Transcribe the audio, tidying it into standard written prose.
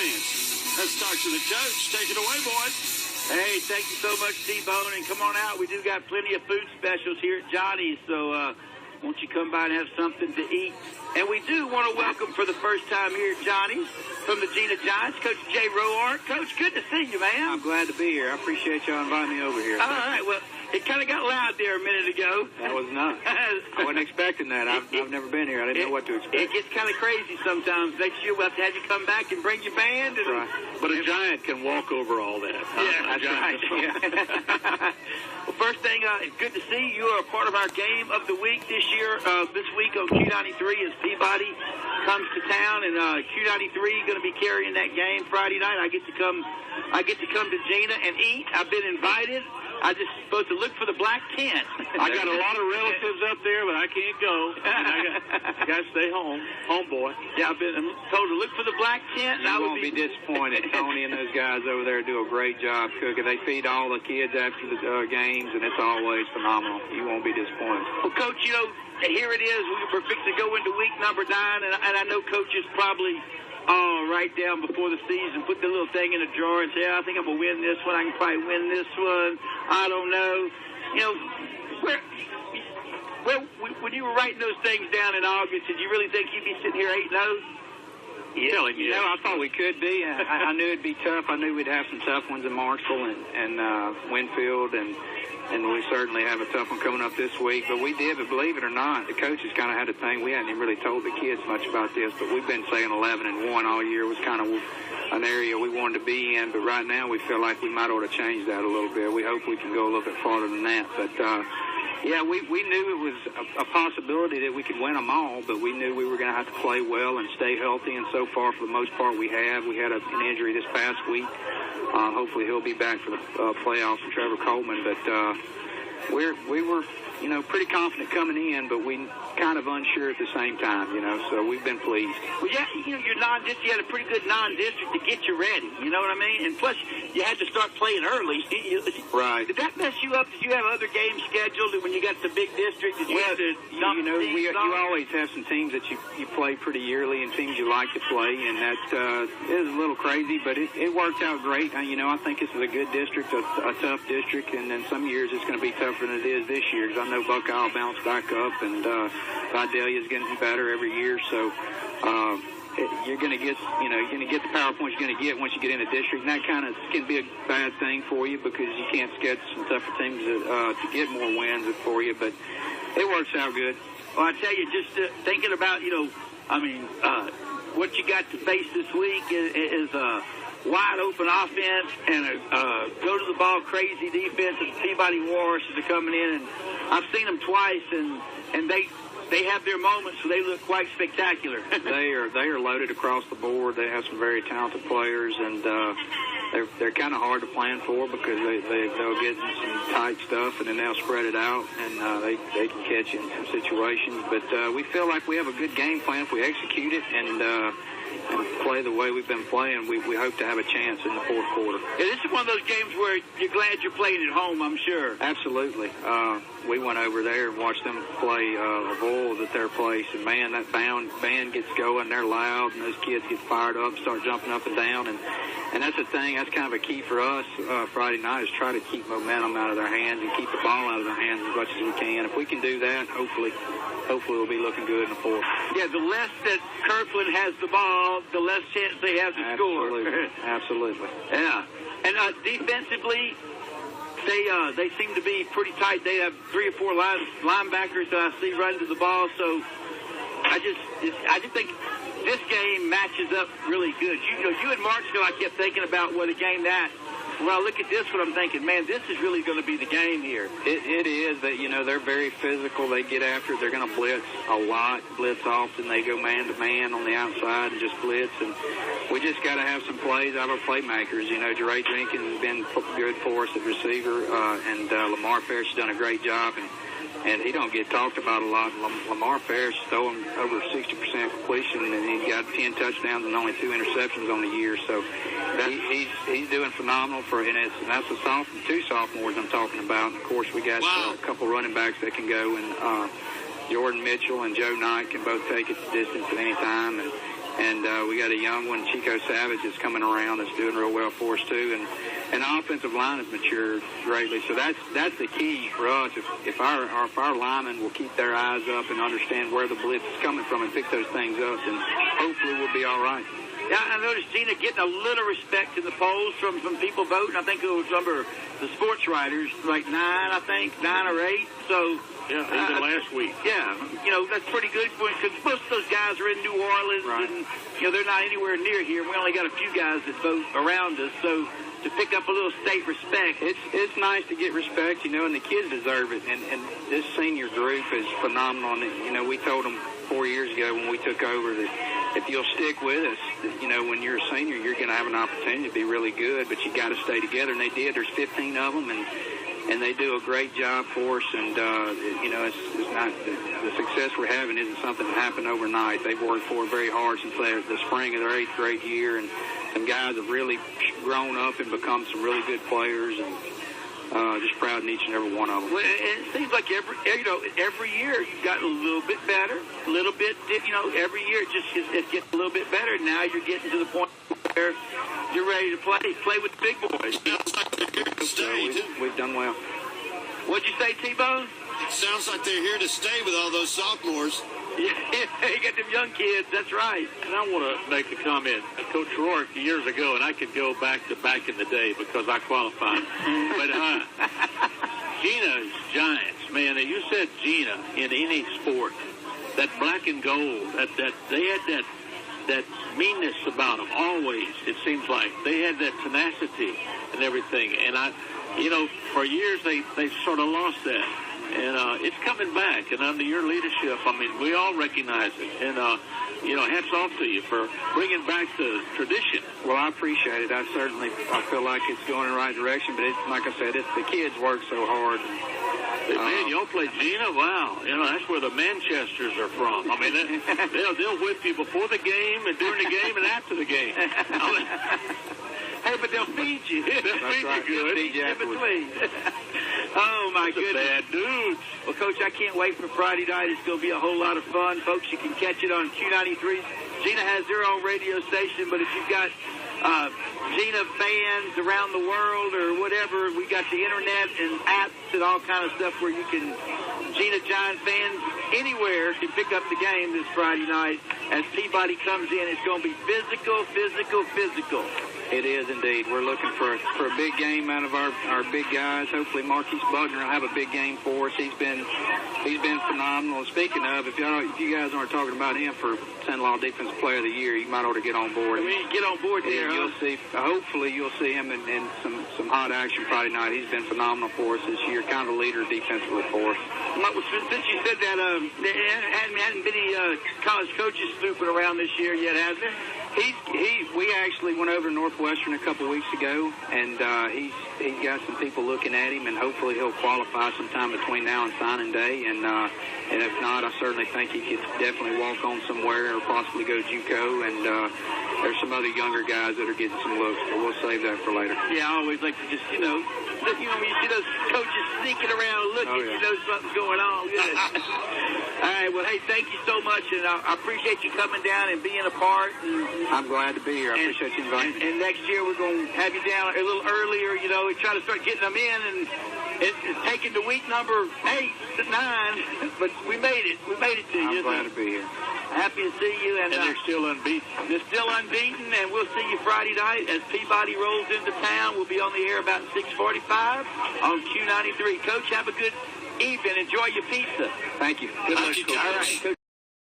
Giants. Let's talk to the coach. Take it away, boys. Hey, thank you so much, T-Bone, and come on out. We do got plenty of food specials here at Johnny's, so won't you come by and have something to eat? And we do want to welcome for the first time here at Johnny's from the Jena Giants, Coach Jay Roark. Coach, good to see you, man. I'm glad to be here. I appreciate y'all inviting me over here. All right, well, it kind of got loud there a minute ago. That was not. I wasn't expecting that. I've never been here. I didn't know what to expect. It gets kind of crazy sometimes. Next year we'll have to have you come back and bring your band. And, right. But a Giant can walk over all that. Yeah, that's right. Yeah. Well, first thing, it's good to see you are a part of our game of the week this year. This week on Q93 as Peabody comes to town, and Q93 going to be carrying that game Friday night. I get to come to Jena and eat. I've been invited. I just supposed to look for the black tent. I got a lot of relatives up there, but I can't go. I got to stay home, homeboy. Yeah, I've been told to look for the black tent. You won't be disappointed. Tony and those guys over there do a great job cooking. They feed all the kids after the games, and it's always phenomenal. You won't be disappointed. Well, Coach, you know, here it is. We're fixing to go into week number 9, and I know Coach is probably right down before the season, put the little thing in a drawer and say, I think I'm going to win this one. I can probably win this one. I don't know. You know, when you were writing those things down in August, did you really think you'd be sitting here 8-0? Yeah, you know, I thought we could be. I knew it'd be tough. I knew we'd have some tough ones in Marshall and Winfield, and we certainly have a tough one coming up this week. But we did, but believe it or not, the coaches kind of had a thing. We hadn't even really told the kids much about this, but we've been saying 11-1 all year was kind of an area we wanted to be in. But right now we feel like we might ought to change that a little bit. We hope we can go a little bit farther than that. But, yeah, we knew it was a possibility that we could win them all, but we knew we were going to have to play well and stay healthy, and so far, for the most part, we have. We had an injury this past week. Hopefully he'll be back for the playoffs for Trevor Coleman, but we were, you know, pretty confident coming in, but we kind of unsure at the same time, you know, so we've been pleased. Well, yeah, you know, you had a pretty good non-district to get you ready, you know what I mean? And plus, you had to start playing early. Right. Did that mess you up? Did you have other games scheduled when you got the big district? Did you have to you always have some teams that you play pretty yearly and teams you like to play, and that is a little crazy, but it worked out great. You know, I think this is a good district, a tough district, and then some years it's going to be tougher than it is this year, because I know Buckeye will bounce back up, and Vidalia's getting better every year, so you're going to get the power points you're going to get once you get in a district, and that kind of can be a bad thing for you because you can't sketch some tougher teams to get more wins for you, but it works out good. Well, I tell you, just thinking about, you know, I mean, what you got to face this week is a wide open offense and a go to the ball crazy defense, and Peabody Warriors are coming in, and I've seen them twice, and they have their moments, so they look quite spectacular. They are loaded across the board. They have some very talented players, and they're kind of hard to plan for because they'll get in some tight stuff, and then they'll spread it out, and they can catch you in some situations. But we feel like we have a good game plan if we execute it and play the way we've been playing. We hope to have a chance in the fourth quarter. Yeah, this is one of those games where you're glad you're playing at home, I'm sure. Absolutely. We went over there and watched them play Bulls at their place, and man, that band gets going, they're loud, and those kids get fired up, start jumping up and down, and that's the thing, that's kind of a key for us Friday night, is try to keep momentum out of their hands and keep the ball out of their hands as much as we can. If we can do that, hopefully we'll be looking good in the fourth. Yeah, the less that Kirkland has the ball, the less chance they have to score. Absolutely. Yeah. And defensively, they seem to be pretty tight. They have 3 or 4 linebackers that I see running to the ball. So I just think this game matches up really good. You in Marshall, I kept thinking about what a game that. When I look at this one, I'm thinking, man, this is really going to be the game here. It is. That, you know, they're very physical. They get after it. They're going to blitz a lot, blitz often. They go man-to-man on the outside and just blitz. And we just got to have some plays out of our playmakers. You know, Jeray Jenkins has been good for us at receiver, and Lamar Parrish has done a great job. And he don't get talked about a lot. Lamar Parrish is throwing over 60% completion, and he's got 10 touchdowns and only 2 interceptions on the year. So he's doing phenomenal and that's the 2 sophomores I'm talking about. And of course, we got a couple running backs that can go, and Jordan Mitchell and Joe Knight can both take it the distance at any time. And we got a young one, Chico Savage, is coming around that's doing real well for us, too. And the offensive line has matured greatly. So that's the key for us. If our linemen will keep their eyes up and understand where the blitz is coming from and pick those things up, then hopefully we'll be all right. Yeah, I noticed Jena getting a little respect in the polls from people voting. I think it was number the sports writers, like 9 or 8. So yeah, even last week. Yeah, that's pretty good because most of those guys are in New Orleans, right. And they're not anywhere near here. We only got a few guys that vote around us, so to pick up a little state respect, it's nice to get respect, and the kids deserve it. And this senior group is phenomenal. And, we told them 4 years ago when we took over that if you'll stick with us, when you're a senior, you're going to have an opportunity to be really good, but you got to stay together. And they did. There's 15 of them, and they do a great job for us. And it's not the success we're having isn't something that happened overnight. They've worked for it very hard since the spring of their 8th grade year, and some guys have really grown up and become some really good players. And just proud of each and every one of them. Well, it seems like every year you've gotten a little bit better, a little bit, every year it gets a little bit better. Now you're getting to the point where you're ready to play with the big boys. Sounds like they're here to stay, too. We've done well. What'd you say, T-Bone? It sounds like they're here to stay with all those sophomores. Yeah, you got them young kids. That's right. And I want to make a comment. Coach Roark years ago, and I could go back in the day because I qualified. But Jena Giants, man, you said Jena in any sport, that black and gold, that they had that meanness about them always. It seems like they had that tenacity and everything. And for years they sort of lost that. And it's coming back, and under your leadership, we all recognize it. And, hats off to you for bringing back the tradition. Well, I appreciate it. I feel like it's going in the right direction, but like I said, the kids work so hard. Man, y'all play Jena? Wow. That's where the Manchesters are from. They'll whip you before the game and during the game and after the game. Hey, but they'll feed you. They'll feed you good. Feed you in between. Oh, my goodness. Bad dudes. Well, Coach, I can't wait for Friday night. It's going to be a whole lot of fun. Folks, you can catch it on Q93. Jena has their own radio station, but if you've got Jena fans around the world or whatever, we got the internet and apps and all kind of stuff where you can, Jena Giant fans anywhere can pick up the game this Friday night. As Peabody comes in, it's going to be physical. It is indeed. We're looking for a big game out of our big guys. Hopefully Marquise Buckner will have a big game for us. He's been phenomenal. Speaking of, if you guys aren't talking about him for Son-in-Law Defensive Player of the Year, you might ought to get on board. Get on board there. You'll see. Hopefully you'll see him in some hot action Friday night. He's been phenomenal for us this year. Kind of a leader defensively for us. Since you said that, there hadn't been any college coaches snooping around this year yet, has there? We actually went over to Northwestern a couple weeks ago, and he's got some people looking at him, and hopefully he'll qualify sometime between now and signing day. And if not, I certainly think he could definitely walk on somewhere or possibly go JUCO. And there's some other younger guys that are getting some looks, but we'll save that for later. Yeah, I always like to just, when you see those coaches sneaking around looking, you know something's going on. Good. All right, well, hey, thank you so much, and I appreciate you coming down and being a part. I'm glad to be here. I appreciate you inviting me. And next year we're going to have you down a little earlier, and try to start getting them in. And it's taking the week number 8 to 9, but we made it. We made it to you. I'm glad to be here. Happy to see you. And they're still unbeaten. They're still unbeaten, and we'll see you Friday night as Peabody rolls into town. We'll be on the air about 6:45 on Q93. Coach, have a good evening. Enjoy your pizza. Thank you. Good luck, Coach. All right, Coach.